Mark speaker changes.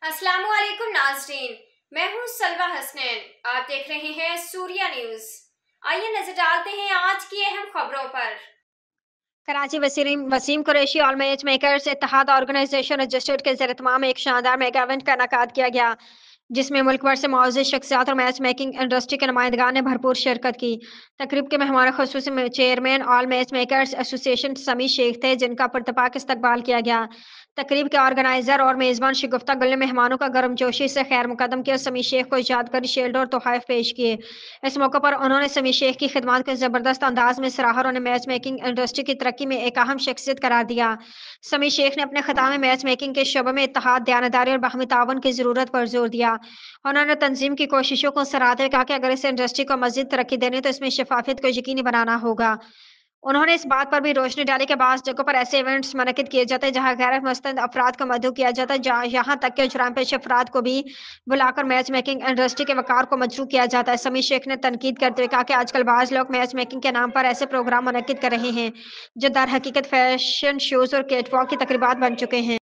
Speaker 1: अस्सलामुअलैकुम नाज़रीन, मैं हूं सलवा हसनैन। आप देख रहे हैं सूर्या न्यूज। आइए नजर डालते हैं आज की अहम खबरों पर।
Speaker 2: Karachi Waseem Waseem Qureshi all match makers Ittehad organisation registered के ज़ेर-ए-तमाम एक शानदार मेगा इवेंट का इनेकाद किया गया, जिसमें मुल्क भर से मुअज़्ज़िज़ शख्सियात और मैच मेकिंग इंडस्ट्री के नुमाइंदगान ने भरपूर शिरकत की। तकरीब के मेहमान खुसूसी में chairman all match makers association समी शेख थे, जिनका पुरतपाक इस्तकबाल किया गया। तकरीब के ऑर्गेनाइजर और मेज़बान शगुफ्ता गुल ने मेहमानों का गर्मजोशी से खैर मुकदम किया, समी शेख को यादगारी शील्ड और तोहफ़े पेश किए। इस मौके पर उन्होंने समी शेख की खिदमत को ज़बरदस्त अंदाज में सराहा और उन्हें मैच मेकिंग इंडस्ट्री की तरक्की में एक अहम शख्सियत करार दिया। समी शेख ने अपने खिताब में मैच मेकिंग के शोबे में इत्तेहाद, दयानतदारी और बाहमी ताउन की ज़रूरत पर जोर दिया। उन्होंने तंजीम की कोशिशों को सराहते हुए कहा कि अगर इस इंडस्ट्री को मज़ीद तरक्की देनी है तो इसमें शफ़ाफ़ियत को यकीनी बनाना होगा। उन्होंने इस बात पर भी रोशनी डाली कि बाज़ जगहों पर ऐसे इवेंट्स मुनक्किद किए जाते हैं जहाँ गैर मुस्तंद अफराद को मदऊ किया जाता है, जहाँ यहाँ तक कि जुर्म पेश अफराद को भी बुलाकर मैच मेकिंग इंडस्ट्री के वक़ार को मजरूह किया जाता है। समीर शेख ने तनकीद करते हुए कहा कि आजकल बाज़ लोग मैच मेकिंग के नाम पर ऐसे प्रोग्राम मुनक्किद कर रहे हैं, जो दरहकीकत फैशन शोज़ और कैटवॉक की तकरीबात बन चुके हैं।